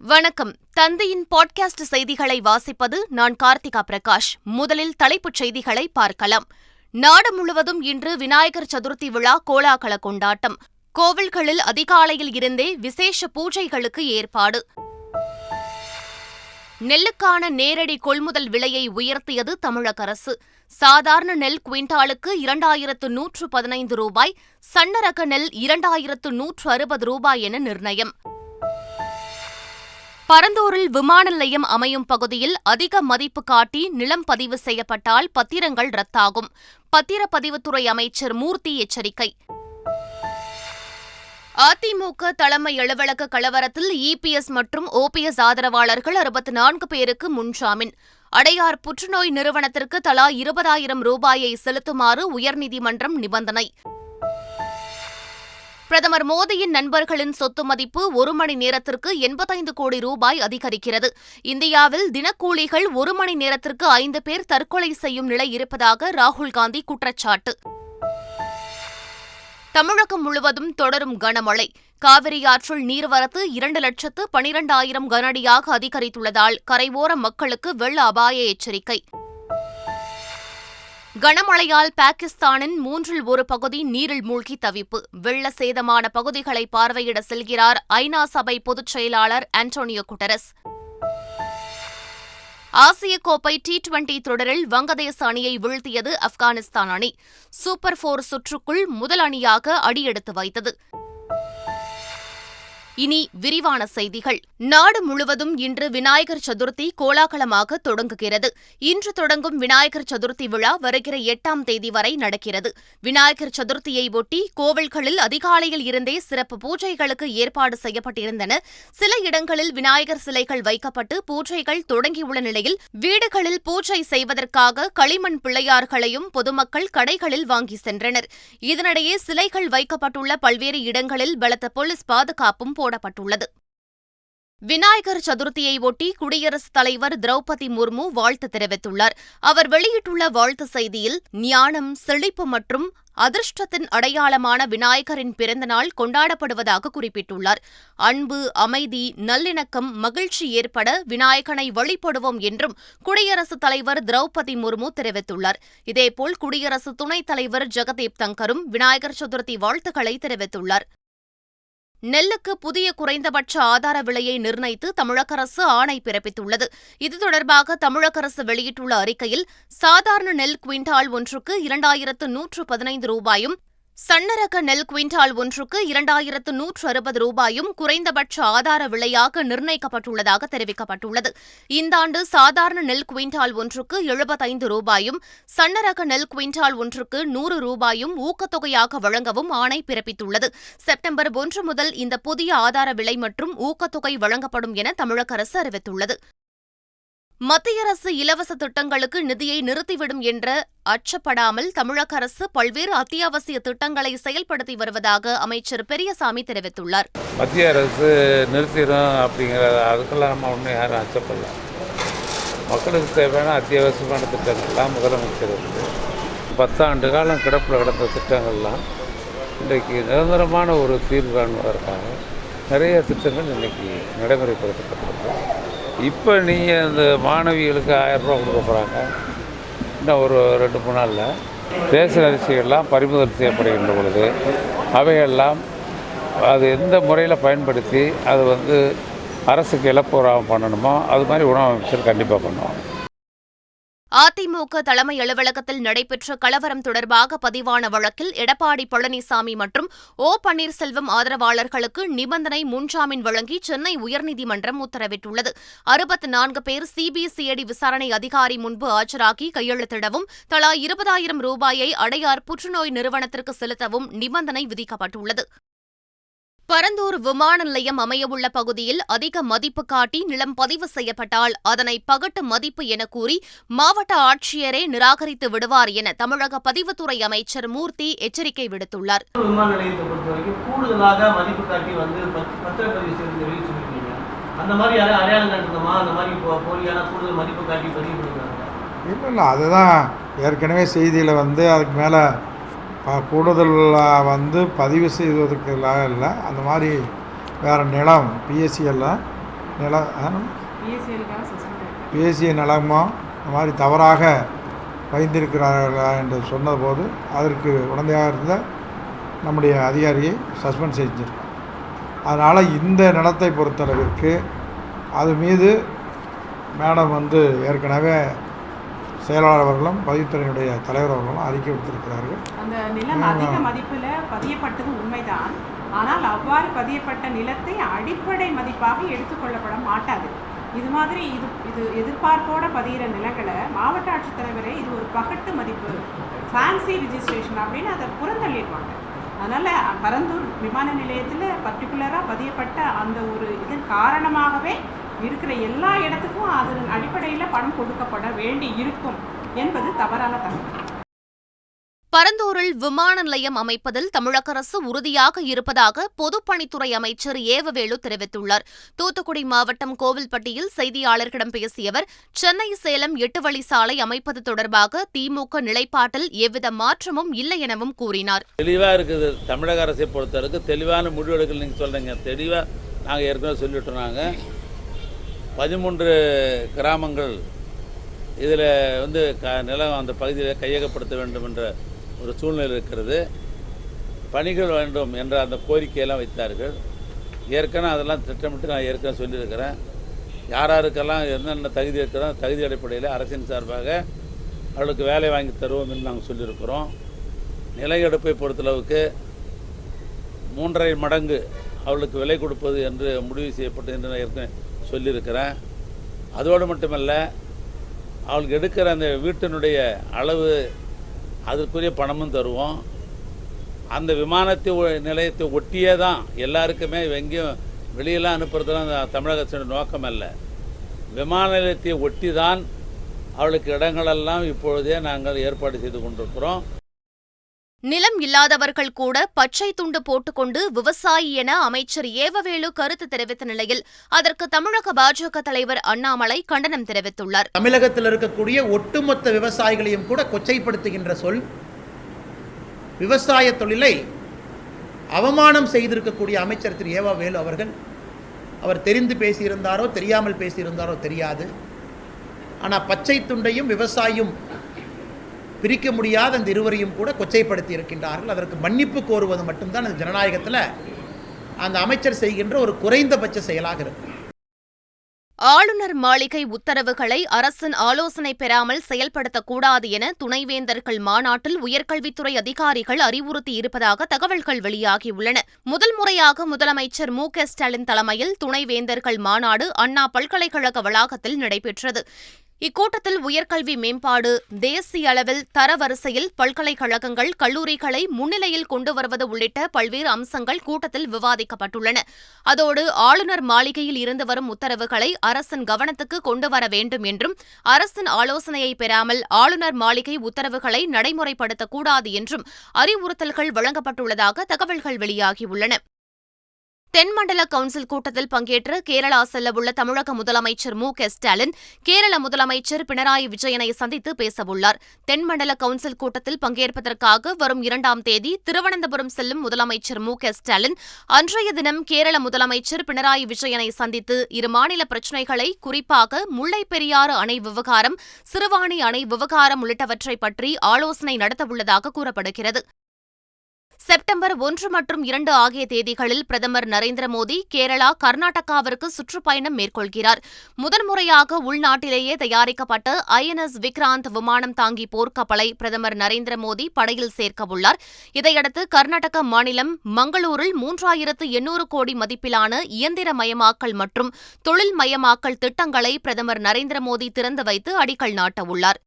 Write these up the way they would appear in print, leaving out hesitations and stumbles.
வணக்கம். தந்தையின் பாட்காஸ்ட் செய்திகளை வாசிப்பது நான் கார்த்திகா பிரகாஷ். முதலில் தலைப்புச் செய்திகளை பார்க்கலாம். நாடு முழுவதும் இன்று விநாயகர் சதுர்த்தி விழா கோலாகல கொண்டாட்டம். கோவில்களில் அதிகாலையில் இருந்தே விசேஷ பூஜைகளுக்கு ஏற்பாடு. நெல்லுக்கான நேரடி கொள்முதல் விலையை உயர்த்தியது தமிழக அரசு. சாதாரண நெல் குவிண்டாலுக்கு 2115 ரூபாய், சன்னரக நெல் 2160 ரூபாய் என நிர்ணயம். பரந்தூரில் விமான நிலையம் அமையும் பகுதியில் அதிக மதிப்பு காட்டி நிலம் பதிவு செய்யப்பட்டால் பத்திரங்கள் ரத்தாகும். பத்திரப்பதிவுத்துறை அமைச்சர் மூர்த்தி எச்சரிக்கை. அதிமுக தலைமை அலுவலக கலவரத்தில் இபிஎஸ் மற்றும் ஓபிஎஸ் ஆதரவாளர்கள் 64 பேருக்கு முன்ஜாமீன். அடையார் புற்றுநோய் நிறுவனத்திற்கு தலா 20,000 ரூபாயை செலுத்துமாறு உயர்நீதிமன்றம் நிபந்தனை. பிரதமர் மோடியின் நண்பர்களின் சொத்து மதிப்பு 1 மணி நேரத்திற்கு 85 கோடி ரூபாய் அதிகரிக்கிறது. இந்தியாவில் தினக்கூலிகள் 1 மணி நேரத்திற்கு 5 பேர் தற்கொலை செய்யும் நிலை இருப்பதாக ராகுல் காந்தி குற்றச்சாட்டு. தமிழகம் முழுவதும் தொடரும் கனமழை. காவிரி ஆற்றில் நீர்வரத்து 2,12,000 கனஅடியாக அதிகரித்துள்ளதால் கரையோர மக்களுக்கு வெள்ள அபாய எச்சரிக்கை. கனமழையால் பாகிஸ்தானின் 1/3 பகுதி நீரில் மூழ்கி தவிப்பு. வெள்ள சேதமான பகுதிகளை பார்வையிட செல்கிறார் ஐநா சபை பொதுச் செயலாளர் ஆண்டோனியோ குட்டரஸ். ஆசிய கோப்பை T20 தொடரில் வங்கதேச அணியை வீழ்த்தியது ஆப்கானிஸ்தான் அணி. சூப்பர் 4 சுற்றுக்குள் முதல் அணியாக அடியெடுத்து வைத்தது. இனி விரிவான செய்திகள். நாடு முழுவதும் இன்று விநாயகர் சதுர்த்தி கோலாகலமாக தொடங்குகிறது. இன்று தொடங்கும் விநாயகர் சதுர்த்தி விழா வருகிற 8ஆம் தேதி வரை நடக்கிறது. விநாயகர் சதுர்த்தியை ஒட்டி கோவில்களில் அதிகாலையில் இருந்தே சிறப்பு பூஜைகளுக்கு ஏற்பாடு செய்யப்பட்டிருந்தன. சில இடங்களில் விநாயகர் சிலைகள் வைக்கப்பட்டு பூஜைகள் தொடங்கியுள்ள நிலையில் வீடுகளில் பூஜை செய்வதற்காக களிமண் பிள்ளையார்களையும் பொதுமக்கள் கடைகளில் வாங்கி சென்றனர். இதனிடையே சிலைகள் வைக்கப்பட்டுள்ள பல்வேறு இடங்களில் பலத்த போலீஸ் பாதுகாப்பும் போடப்பட்டுள்ளது. விநாயகர் சதுர்த்தியை ஒட்டி குடியரசுத் தலைவர் திரௌபதி முர்மு வாழ்த்து தெரிவித்துள்ளார். அவர் வெளியிட்டுள்ள வாழ்த்து செய்தியில் ஞானம், செழிப்பு மற்றும் அதிர்ஷ்டத்தின் அடையாளமான விநாயகரின் பிறந்தநாள் கொண்டாடப்படுவதாக குறிப்பிட்டுள்ளார். அன்பு, அமைதி, நல்லிணக்கம், மகிழ்ச்சி ஏற்பட விநாயகனை வழிபடுவோம் என்றும் குடியரசுத் தலைவர் திரௌபதி முர்மு தெரிவித்துள்ளார். இதேபோல் குடியரசு துணைத் தலைவர் ஜெகதீப் தங்கரும் விநாயகர் சதுர்த்தி வாழ்த்துக்களை தெரிவித்துள்ளார். நெல்லுக்கு புதிய குறைந்தபட்ச ஆதார விலையை நிர்ணயித்து தமிழக அரசு ஆணை பிறப்பித்துள்ளது. இது தொடர்பாக தமிழக அரசு வெளியிட்டுள்ள அறிக்கையில் சாதாரண நெல் குவிண்டால் ஒன்றுக்கு 2,115 ரூபாயும், சன்னரக நெல் குவிண்டால் ஒன்றுக்கு 2,160 ரூபாயும் குறைந்தபட்ச ஆதார விலையாக நிர்ணயிக்கப்பட்டுள்ளதாக தெரிவிக்கப்பட்டுள்ளது. இந்த ஆண்டு சாதாரண நெல் குவிண்டால் ஒன்றுக்கு 75 ரூபாயும், சன்னரக நெல் குவிண்டால் ஒன்றுக்கு 100 ரூபாயும் ஊக்கத்தொகையாக வழங்கவும் ஆணை பிறப்பித்துள்ளது. செப்டம்பர் 1 முதல் இந்த புதிய ஆதார விலை மற்றும் ஊக்கத்தொகை வழங்கப்படும் என தமிழக அரசு அறிவித்துள்ளது. மத்திய அரசு இலவச திட்டங்களுக்கு நிதியை நிறுத்திவிடும் என்ற அச்சப்படாமல் தமிழக அரசு பல்வேறு அத்தியாவசிய திட்டங்களை செயல்படுத்தி வருவதாக அமைச்சர் பெரியசாமி தெரிவித்துள்ளார். மத்திய அரசு நிறுத்திடும் அப்படிங்கிற அதுக்கெல்லாம் நம்ம ஒன்றும் யாரும் அச்சப்படல. மக்களுக்கு தேவையான அத்தியாவசியமான திட்டங்கள்லாம் முதலமைச்சர் 10 ஆண்டு காலம் கிடப்பில் கிடந்த திட்டங்கள்லாம் இன்றைக்கு நிரந்தரமான ஒரு தீர்வு காணுவதற்காக நிறைய திட்டங்கள் இன்றைக்கி நடைமுறைப்படுத்தப்பட்டிருக்கு. இப்போ நீங்கள் இந்த மாணவிகளுக்கு 1000 ரூபா கொடுக்க போகிறாங்க. இன்னும் ஒரு 2-3 நாளில் ரேஷன் அரிசிகள்லாம் பறிமுதல் செய்யப்படுகின்ற பொழுது அவையெல்லாம் அது எந்த முறையில் பயன்படுத்தி அது அரசுக்கு இழப்பு பண்ணணுமோ அது மாதிரி உணவு அமைச்சர் கண்டிப்பாக பண்ணுவோம். அதிமுக தலைமை அலுவலகத்தில் நடைபெற்ற கலவரம் தொடர்பாக பதிவான வழக்கில் எடப்பாடி பழனிசாமி மற்றும் ஓ பன்னீர்செல்வம் ஆதரவாளர்களுக்கு நிபந்தனை முன்ஜாமீன் வழங்கி சென்னை உயர்நீதிமன்றம் உத்தரவிட்டுள்ளது. 64 பேர் சிபிசிஐடி விசாரணை அதிகாரி முன்பு ஆஜராகி கையெழுத்திடவும், தலா 20,000 ரூபாயை அடையார் புற்றுநோய் நிறுவனத்திற்கு செலுத்தவும் நிபந்தனை விதிக்கப்பட்டுள்ளது. பரந்தூர் விமான நிலையம் அமையவுள்ள பகுதியில் அதிக மதிப்பு காட்டி நிலம் பதிவு செய்யப்பட்டால் அதனை பகட்டு மதிப்பு என கூறி மாவட்ட ஆட்சியரே நிராகரித்து விடுவார் என தமிழக பதிவுத்துறை அமைச்சர் மூர்த்தி எச்சரிக்கை விடுத்துள்ளார். விமான நிலையத்தை பொறுத்தவரைக்கும் கூடுதலாக மதிப்பு காட்டி பத்திரப்பதிவு செய்து சொல்லிருக்கீங்க. அந்த மாதிரி அடையாளம் காட்டுமா? அந்த மாதிரி போலியான கூடுதல் மதிப்பு காட்டி பதிவு பண்ணுறாங்க? இல்லை, அதுதான் ஏற்கனவே செய்தியில் அதுக்கு மேலே கூடுதல் பதிவு செய்வதற்காக இல்லை, அந்த மாதிரி வேறு நிலம் பிஎஸ்சி எல்லாம் பேசிய நிலமோ இந்த மாதிரி தவறாக வைத்திருக்கிறார்களா என்று சொன்னபோது அதற்கு உடந்தையாக இருந்த நம்முடைய அதிகாரியை சஸ்பெண்ட் செஞ்சிருக்கோம். அதனால் இந்த நிலத்தை பொறுத்தளவிற்கு அது மீது மேடம் ஏற்கனவே செயலாளர் அவர்களும் பதிவுத்துறையினுடைய தலைவர் அவர்களும் அறிக்கை விடுத்திருக்கிறார்கள். அந்த நிலம் அதிக மதிப்பில் பதியப்பட்டது உண்மைதான். ஆனால் அவ்வாறு பதியப்பட்ட நிலத்தை அடிப்படை மதிப்பாக எடுத்துக்கொள்ளப்பட மாட்டாது. இது மாதிரி இது எதிர்பார்ப்போட பதிகிற நிலங்களை மாவட்ட ஆட்சித்தலைவரே இது ஒரு பகட்டு மதிப்பு, ஃபேன்சி ரிஜிஸ்ட்ரேஷன் அப்படின்னு அதை புறந்தள்ளிடுவாங்க. அதனால் பரந்தூர் விமான நிலையத்தில் பர்டிகுலராக பதியப்பட்ட அந்த ஒரு இதன் காரணமாகவே இருக்கிற எல்லா இடத்துக்கும் அதன் அடிப்படையில் பணம் கொடுக்கப்பட வேண்டி இருக்கும் என்பது தவறான தகவல். பரந்தூரில் விமான நிலையம் அமைப்பதில் தமிழக அரசு உறுதியாக இருப்பதாக பொதுப்பணித்துறை அமைச்சர் ஏவவேலு தெரிவித்துள்ளார். தூத்துக்குடி மாவட்டம் கோவில்பட்டியில் செய்தியாளர்களிடம் பேசிய அவர், சென்னை சேலம் 8 வழி சாலை அமைப்பது தொடர்பாக திமுக நிலைப்பாட்டில் எவ்வித மாற்றமும் இல்லை எனவும் கூறினார். தெளிவாக இருக்குது. தமிழக அரசை பொறுத்தவரைக்கும் தெளிவான முடிவெடுக்கல் நீங்கள் சொல்கிறீங்க. தெளிவாக நாங்கள் ஏற்கனவே சொல்லிவிட்டோம். நாங்கள் 13 கிராமங்கள் இதில் நிலம் அந்த பகுதியில் கையகப்படுத்த வேண்டும் என்ற ஒரு சூழ்நிலை இருக்கிறது. பணிகள் வேண்டும் என்ற அந்த கோரிக்கையெல்லாம் வைத்தார்கள். ஏற்கனவே அதெல்லாம் திட்டமிட்டு நான் ஏற்கனவே சொல்லியிருக்கிறேன். யாராருக்கெல்லாம் என்னென்ன தகுதி இருக்கிறதோ தகுதி அடிப்படையில் அரசின் சார்பாக அவளுக்கு வேலை வாங்கி தருவோம் என்று நாங்கள் சொல்லியிருக்கிறோம். நில எடுப்பை பொறுத்தளவுக்கு 3.5 மடங்கு அவளுக்கு விலை கொடுப்பது என்று முடிவு செய்யப்பட்டது என்று நான் ஏற்கனவே சொல்லியிருக்கிறேன். அதோடு மட்டுமல்ல, அவளுக்கு எடுக்கிற அந்த வீட்டினுடைய அளவு அதற்குரிய பணமும் தருவோம். அந்த விமானத்தை நிலையத்தை ஒட்டியே தான் எல்லாருக்குமே எங்கேயும் வெளியெல்லாம் அனுப்புறதுலாம் தமிழக அரசின் நோக்கம் அல்ல. விமான நிலையத்தை ஒட்டி தான் அவளுக்கு இடங்களெல்லாம் இப்பொழுதே நாங்கள் ஏற்பாடு செய்து கொண்டிருக்கிறோம். நிலம் இல்லாதவர்கள் கூட பச்சை துண்டு போட்டுக்கொண்டு விவசாயி என அமைச்சர் ஏவவேலு கருத்து தெரிவித்த நிலையில் அதற்கு தமிழக பாஜக தலைவர் அண்ணாமலை கண்டனம் தெரிவித்துள்ளார். தமிழகத்தில் இருக்கக்கூடிய ஒட்டுமொத்த விவசாயிகளையும் கூட கொச்சைப்படுத்துகின்ற சொல், விவசாய தொழிலை அவமானம் செய்திருக்கக்கூடிய அமைச்சர் திரு ஏவவேலு அவர்கள், அவர் தெரிந்து பேசியிருந்தாரோ தெரியாமல் பேசியிருந்தாரோ தெரியாது. ஆனால் பச்சை துண்டையும் விவசாயியும் பிரிக்க முடியாத அந்த இருவரையும் கூட கொச்சைப்படுத்தி இருக்கின்றார்கள். அதற்கு மன்னிப்பு கோருவது மட்டும்தான் அந்த ஜனநாயகத்தில் அந்த அமைச்சர் செய்கின்ற ஒரு குறைந்தபட்ச செயலாக இருக்கும். ஆளுநர் மாளிகை உத்தரவுகளை அரசின் ஆலோசனை பெறாமல் செயல்படுத்தக்கூடாது என துணைவேந்தர்கள் மாநாட்டில் உயர்கல்வித்துறை அதிகாரிகள் அறிவுறுத்தி இருப்பதாக தகவல்கள் வெளியாகியுள்ளன. முதல் முறையாக முதலமைச்சர் மு.க.ஸ்டாலின் தலைமையில் துணைவேந்தர்கள் மாநாடு அண்ணா பல்கலைக்கழக வளாகத்தில் நடைபெற்றது. இக்கூட்டத்தில் உயர்கல்வி மேம்பாடு, தேசிய அளவில் தரவரிசையில் பல்கலைக்கழகங்கள், கல்லூரிகளை முன்னிலையில் கொண்டு வருவது உள்ளிட்ட பல்வேறு அம்சங்கள் கூட்டத்தில் விவாதிக்கப்பட்டுள்ளன. அதோடு ஆளுநர் மாளிகையில் இருந்து வரும் உத்தரவுகளை அரசின் கவனத்துக்கு கொண்டு வர வேண்டும் என்றும், அரசின் ஆலோசனையை பெறாமல் ஆளுநர் மாளிகை உத்தரவுகளை நடைமுறைப்படுத்தக்கூடாது என்றும் அறிவுறுத்தல்கள் வழங்கப்பட்டுள்ளதாக தகவல்கள் வெளியாகியுள்ளன. தென்மண்டல கவுன்சில் கூட்டத்தில் பங்கேற்ற கேரளா செல்லவுள்ள தமிழக முதலமைச்சர் மு.க.ஸ்டாலின் கேரள முதலமைச்சர் பினராயி விஜயனை சந்தித்து பேசவுள்ளார். தென்மண்டல கவுன்சில் கூட்டத்தில் பங்கேற்பதற்காக வரும் 2ஆம் தேதி திருவனந்தபுரம் செல்லும் முதலமைச்சர் மு.க.ஸ்டாலின் அன்றைய தினம் கேரள முதலமைச்சர் பினராயி விஜயனை சந்தித்து இரு மாநில பிரச்சினைகளை, குறிப்பாக முல்லைப் பெரியாறு அணை விவகாரம், சிறுவாணி அணை விவகாரம் உள்ளிட்டவற்றை பற்றி ஆலோசனை நடத்தவுள்ளதாக கூறப்படுகிறது. செப்டம்பர் 1 மற்றும் 2 ஆகிய தேதிகளில் பிரதமர் நரேந்திர மோடி கேரளா, கர்நாடகாவிற்கு சுற்றுப்பயணம் மேற்கொள்கிறார். முதன்முறையாக உள்நாட்டிலேயே தயாரிக்கப்பட்ட INS விக்ராந்த் விமானம் தாங்கி போர்க்கப்பலை பிரதமர் நரேந்திர மோடி படையில் சேர்க்கவுள்ளார். இதையடுத்து கர்நாடக மாநிலம் மங்களூரில் 3800 கோடி மதிப்பிலான இயந்திரமயமாக்கல் மற்றும் தொழில்மயமாக்கல் திட்டங்களை பிரதமர் நரேந்திர மோடி திறந்து வைத்து அடிக்கல் நாட்டவுள்ளார்.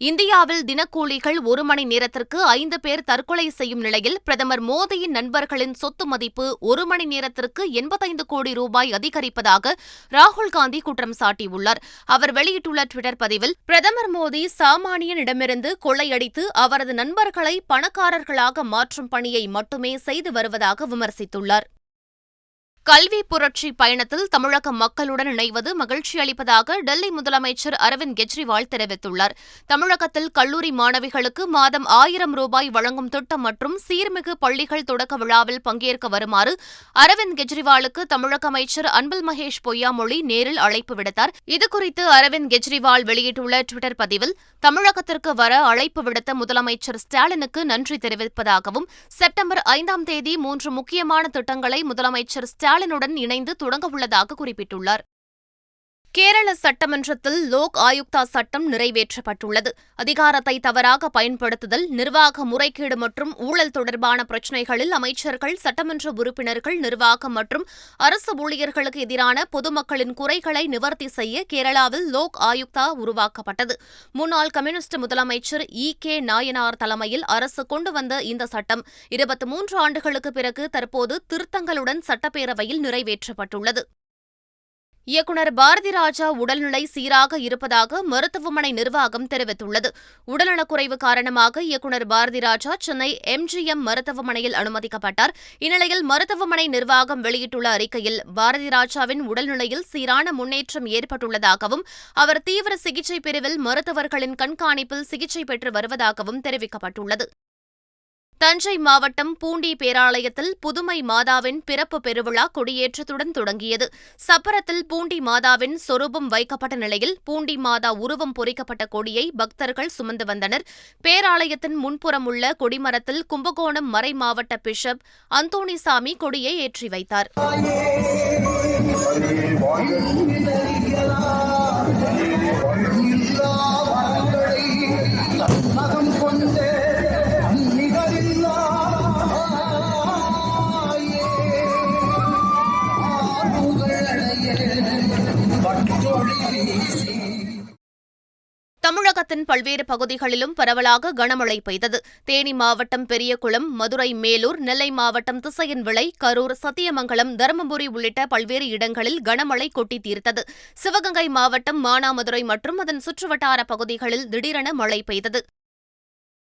இந்தியாவில் தினக்கூலிகள் 1 மணி நேரத்திற்கு 5 பேர் தற்கொலை செய்யும் நிலையில் பிரதமர் மோடியின் நண்பர்களின் சொத்து மதிப்பு 1 மணி நேரத்திற்கு 85 கோடி ரூபாய் அதிகரிப்பதாக ராகுல் காந்தி குற்றம் சாட்டியுள்ளார். அவர் வெளியிட்டுள்ள டுவிட்டர் பதிவில், பிரதமர் மோடி சாமானியனிடமிருந்து கொள்ளையடித்து அவரது நண்பர்களை பணக்காரர்களாக மாற்றும் பணியை மட்டுமே செய்து வருவதாக விமர்சித்துள்ளார். கல்வி புரட்சி பயணத்தில் தமிழக மக்களுடன் இணைவது மகிழ்ச்சி அளிப்பதாக டெல்லி முதலமைச்சர் அரவிந்த் கெஜ்ரிவால் தெரிவித்துள்ளார். தமிழகத்தில் கல்லூரி மாணவிகளுக்கு மாதம் 1000 ரூபாய் வழங்கும் திட்டம் மற்றும் சீர்மிகு பள்ளிகள் தொடக்க விழாவில் பங்கேற்க வருமாறு அரவிந்த் கெஜ்ரிவாலுக்கு தமிழக அமைச்சர் அன்பில் மகேஷ் பொய்யாமொழி நேரில் அழைப்பு விடுத்தார். இதுகுறித்து அரவிந்த் கெஜ்ரிவால் வெளியிட்டுள்ள டுவிட்டர் பதிவில், தமிழகத்திற்கு வர அழைப்பு விடுத்த முதலமைச்சர் ஸ்டாலினுக்கு நன்றி தெரிவிப்பதாகவும், செப்டம்பர் 5ஆம் தேதி 3 முக்கியமான திட்டங்களை முதலமைச்சர் ஸ்டாலினுடன் இணைந்து தொடங்கவுள்ளதாக குறிப்பிட்டுள்ளார். கேரள சட்டமன்றத்தில் லோக் ஆயுக்தா சட்டம் நிறைவேற்றப்பட்டுள்ளது. அதிகாரத்தை தவறாக பயன்படுத்துதல், நிர்வாக முறைகேடு மற்றும் ஊழல் தொடர்பான பிரச்சினைகளில் அமைச்சர்கள், சட்டமன்ற உறுப்பினர்கள், நிர்வாகம் மற்றும் அரசு ஊழியர்களுக்கு எதிரான பொதுமக்களின் குறைகளை நிவர்த்தி செய்ய கேரளாவில் லோக் ஆயுக்தா உருவாக்கப்பட்டது. முன்னாள் கம்யூனிஸ்ட் முதலமைச்சர் கே நாயனார் தலைமையில் அரசு கொண்டு வந்த இந்த சட்டம் 23 ஆண்டுகளுக்கு பிறகு தற்போது திருத்தங்களுடன் சட்டப்பேரவையில் நிறைவேற்றப்பட்டுள்ளது. இயக்குநர் பாரதிராஜா உடல்நிலை சீராக இருப்பதாக மருத்துவமனை நிர்வாகம் தெரிவித்துள்ளது. உடல்நலக்குறைவு காரணமாக இயக்குநர் பாரதிராஜா சென்னை MGM மருத்துவமனையில் அனுமதிக்கப்பட்டார். இந்நிலையில் மருத்துவமனை நிர்வாகம் வெளியிட்டுள்ள அறிக்கையில், பாரதிராஜாவின் உடல்நிலையில் சீரான முன்னேற்றம் ஏற்பட்டுள்ளதாகவும், அவர் தீவிர சிகிச்சை பிரிவில் மருத்துவர்களின் கண்காணிப்பில் சிகிச்சை பெற்று வருவதாகவும் தெரிவிக்கப்பட்டுள்ளது. தஞ்சை மாவட்டம் பூண்டி பேராலயத்தில் புதுமை மாதாவின் பிறப்பு பெருவிழா கொடியேற்றத்துடன் தொடங்கியது. சப்பரத்தில் பூண்டி மாதாவின் சொரூபம் வைக்கப்பட்ட நிலையில் பூண்டி மாதா உருவம் பொறிக்கப்பட்ட கொடியை பக்தர்கள் சுமந்து வந்தனர். பேராலயத்தின் முன்புறம் உள்ள கொடிமரத்தில் கும்பகோணம் மறை மாவட்ட பிஷப் அந்தோணிசாமி கொடியை ஏற்றி வைத்தார். தமிழகத்தின் பல்வேறு பகுதிகளிலும் பரவலாக கனமழை பெய்தது. தேனி மாவட்டம் பெரியகுளம், மதுரை, மேலூர், நெல்லை மாவட்டம் திசையன்விளை, கரூர், சத்தியமங்கலம், தருமபுரி உள்ளிட்ட பல்வேறு இடங்களில் கனமழை கொட்டி தீர்த்தது. சிவகங்கை மாவட்டம் மானாமதுரை மற்றும் அதன் சுற்றுவட்டார பகுதிகளில் திடீரென மழை பெய்தது.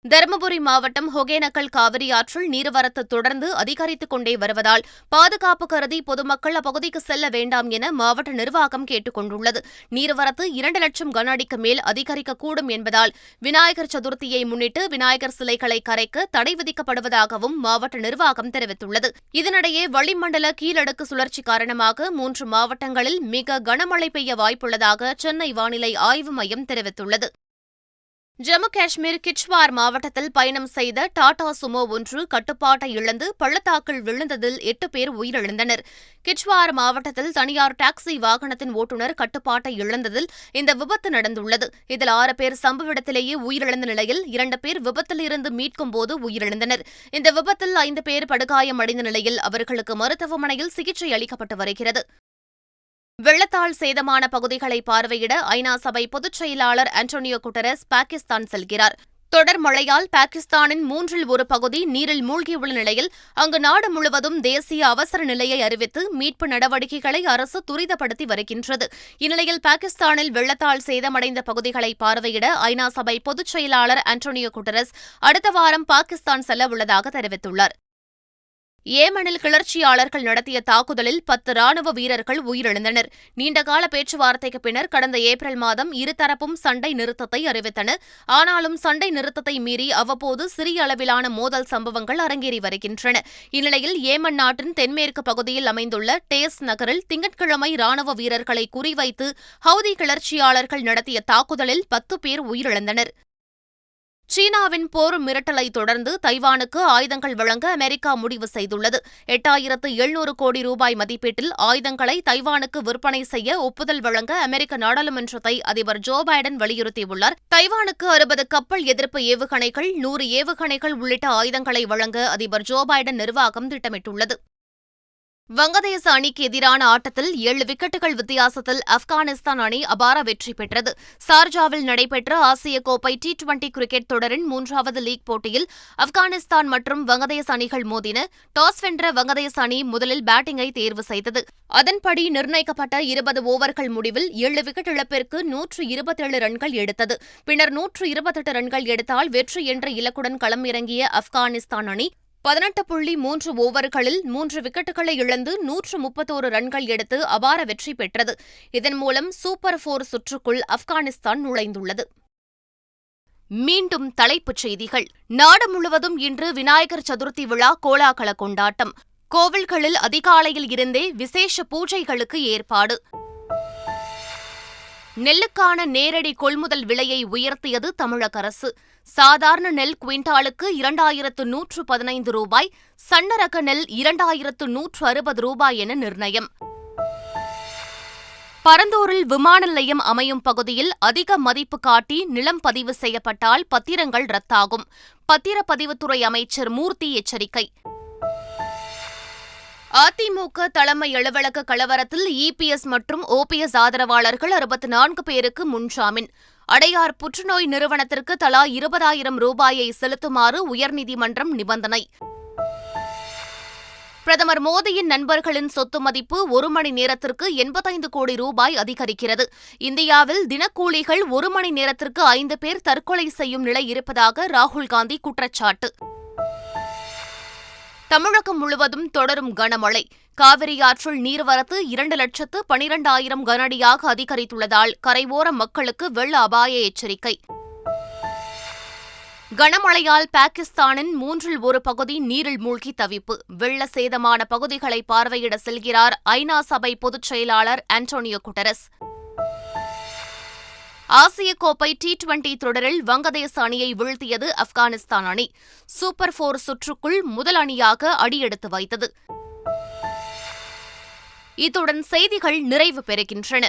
தருமபுரி மாவட்டம் ஒகேனக்கல் காவிரி ஆற்றில் நீர்வரத்து தொடர்ந்து அதிகரித்துக் கொண்டே வருவதால் பாதுகாப்பு கருதி பொதுமக்கள் அப்பகுதிக்கு செல்ல வேண்டாம் என மாவட்ட நிர்வாகம் கேட்டுக் கொண்டுள்ளது. நீர்வரத்து 2 லட்சம் கன அடிக்கு மேல் அதிகரிக்கக்கூடும் என்பதால் விநாயகர் சதுர்த்தியை முன்னிட்டு விநாயகர் சிலைகளை கரைக்க தடை விதிக்கப்படுவதாகவும் மாவட்ட நிர்வாகம் தெரிவித்துள்ளது. இதனிடையே வளிமண்டல கீழடுக்கு சுழற்சி காரணமாக 3 மாவட்டங்களில் மிக கனமழை பெய்ய வாய்ப்புள்ளதாக சென்னை வானிலை ஆய்வு மையம் தெரிவித்துள்ளது. ஜம்மு காஷ்மீர் கிச்வார் மாவட்டத்தில் பயணம் செய்த டாடா சுமோ ஒன்று கட்டுப்பாட்டை இழந்து பள்ளத்தாக்கில் விழுந்ததில் 8 பேர் உயிரிழந்தனர். கிச்வார் மாவட்டத்தில் தனியார் டாக்ஸி வாகனத்தின் ஓட்டுநர் கட்டுப்பாட்டை இழந்ததில் இந்த விபத்து நடந்துள்ளது. இதில் 6 பேர் சம்பவ இடத்திலேயே உயிரிழந்த நிலையில் 2 பேர் விபத்திலிருந்து மீட்கும்போது உயிரிழந்தனர். இந்த விபத்தில் 5 பேர் படுகாயமடைந்த நிலையில் அவர்களுக்கு மருத்துவமனையில் சிகிச்சை அளிக்கப்பட்டு வருகிறது. வெள்ளத்தால் சேதமான பகுதிகளை பார்வையிட ஐநா சபை பொதுச் செயலாளர் ஆண்டோனியோ குட்டரஸ் பாகிஸ்தான் செல்கிறார். தொடர் மழையால் பாகிஸ்தானின் 1/3 பகுதி நீரில் மூழ்கியுள்ள நிலையில் அங்கு நாடு முழுவதும் தேசிய அவசர நிலையை அறிவித்து மீட்பு நடவடிக்கைகளை அரசு துரிதப்படுத்தி வருகின்றது. இந்நிலையில் பாகிஸ்தானில் வெள்ளத்தால் சேதமடைந்த பகுதிகளை பார்வையிட ஐநா சபை பொதுச் செயலாளர் ஆண்டோனியோ குட்டரஸ் அடுத்த வாரம் பாகிஸ்தான் செல்ல உள்ளதாக தெரிவித்துள்ளார். ஏமனில் கிளர்ச்சியாளர்கள் நடத்திய தாக்குதலில் 10 ராணுவ வீரர்கள் உயிரிழந்தனர். நீண்டகால பேச்சுவார்த்தைக்கு பின்னர் கடந்த ஏப்ரல் மாதம் இருதரப்பும் சண்டை நிறுத்தத்தை அறிவித்தன. ஆனாலும் சண்டை நிறுத்தத்தை மீறி அவ்வப்போது சிறிய அளவிலான மோதல் சம்பவங்கள் அரங்கேறி வருகின்றன. இந்நிலையில் ஏமன் நாட்டின் தென்மேற்கு பகுதியில் அமைந்துள்ள டேஸ் நகரில் திங்கட்கிழமை ராணுவ வீரர்களை குறிவைத்து ஹவுதி கிளர்ச்சியாளர்கள் நடத்திய தாக்குதலில் 10 பேர் உயிரிழந்தனர். சீனாவின் போர் மிரட்டலை தொடர்ந்து தைவானுக்கு ஆயுதங்கள் வழங்க அமெரிக்கா முடிவு செய்துள்ளது. 8700 கோடி ரூபாய் மதிப்பீட்டில் ஆயுதங்களை தைவானுக்கு விற்பனை செய்ய ஒப்புதல் வழங்க அமெரிக்க நாடாளுமன்றத்தை அதிபர் ஜோ பைடன் வலியுறுத்தியுள்ளார். தைவானுக்கு 60 கப்பல் எதிர்ப்பு ஏவுகணைகள், 100 ஏவுகணைகள் உள்ளிட்ட ஆயுதங்களை வழங்க அதிபர் ஜோ பைடன் நிர்வாகம் திட்டமிட்டுள்ளது. வங்கதேச அணிக்கு எதிரான ஆட்டத்தில் 7 விக்கெட்டுகள் வித்தியாசத்தில் ஆப்கானிஸ்தான் அணி அபார வெற்றி பெற்றது. சார்ஜாவில் நடைபெற்ற ஆசிய கோப்பை T20 கிரிக்கெட் தொடரின் 3வது லீக் போட்டியில் ஆப்கானிஸ்தான் மற்றும் வங்கதேச அணிகள் மோதின. டாஸ் வென்ற வங்கதேச அணி முதலில் பேட்டிங்கை தேர்வு செய்தது. அதன்படி நிர்ணயிக்கப்பட்ட 20 ஓவர்கள் முடிவில் 7 விக்கெட் இழப்பிற்கு 127 ரன்கள் எடுத்தது. பின்னர் 128 ரன்கள் எடுத்தால் வெற்றி என்ற இலக்குடன் களமிறங்கிய ஆப்கானிஸ்தான் அணி 18.3 ஓவர்களில் 3 விக்கெட்டுகளை இழந்து 131 ரன்கள் எடுத்து அபார வெற்றி பெற்றது. இதன் மூலம் சூப்பர் 4 சுற்றுக்குள் ஆப்கானிஸ்தான் நுழைந்துள்ளது. மீண்டும் தலைப்புச் செய்திகள். நாடு முழுவதும் இன்று விநாயகர் சதுர்த்தி விழா கோலாகல கொண்டாட்டம். கோவில்களில் அதிகாலையில் இருந்தே விசேஷ பூஜைகளுக்கு ஏற்பாடு. நெல்லுக்கான நேரடி கொள்முதல் விலையை உயர்த்தியது தமிழக அரசு. சாதாரண நெல் குவிண்டாலுக்கு 2115 ரூபாய், சன்னரக நெல் 2160 ரூபாய் என நிர்ணயம். பரந்தூரில் விமான நிலையம் அமையும் பகுதியில் அதிக மதிப்பு காட்டி நிலம் பதிவு செய்யப்பட்டால் பத்திரங்கள் ரத்தாகும். பத்திரப்பதிவுத்துறை அமைச்சர் மூர்த்தி எச்சரிக்கை. அதிமுக தலைமை அலுவலக கலவரத்தில் இபிஎஸ் மற்றும் ஓபிஎஸ் ஆதரவாளர்கள் 64 பேருக்கு முன்ஜாமீன். அடையார் புற்றுநோய் நிறுவனத்திற்கு தலா 20,000 ரூபாயை செலுத்துமாறு உயர்நீதிமன்றம் நிபந்தனை. பிரதமர் மோடியின் நண்பர்களின் சொத்து மதிப்பு 1 மணி நேரத்திற்கு 85 கோடி ரூபாய் அதிகரிக்கிறது. இந்தியாவில் தினக்கூலிகள் 1 மணி நேரத்திற்கு 5 பேர் தற்கொலை செய்யும் நிலை இருப்பதாக ராகுல் காந்தி குற்றச்சாட்டு. தமிழகம் முழுவதும் தொடரும் கனமழை. காவிரி ஆற்றில் நீர்வரத்து 2,12,000 கனஅடியாக அதிகரித்துள்ளதால் கரையோர மக்களுக்கு வெள்ள அபாய எச்சரிக்கை. கனமழையால் பாகிஸ்தானின் 1/3 பகுதி நீரில் மூழ்கி தவிப்பு. வெள்ள சேதமான பகுதிகளை பார்வையிட செல்கிறார் ஐநா சபை பொதுச் செயலாளர் ஆண்டோனியோ குட்டரஸ். ஆசிய கோப்பை T20 தொடரில் வங்கதேச அணியை வீழ்த்தியது ஆப்கானிஸ்தான் அணி. சூப்பர் 4 சுற்றுக்குள் முதல் அணியாக அடியெடுத்து வைத்தது. இத்துடன் செய்திகள் நிறைவு பெறுகின்றன.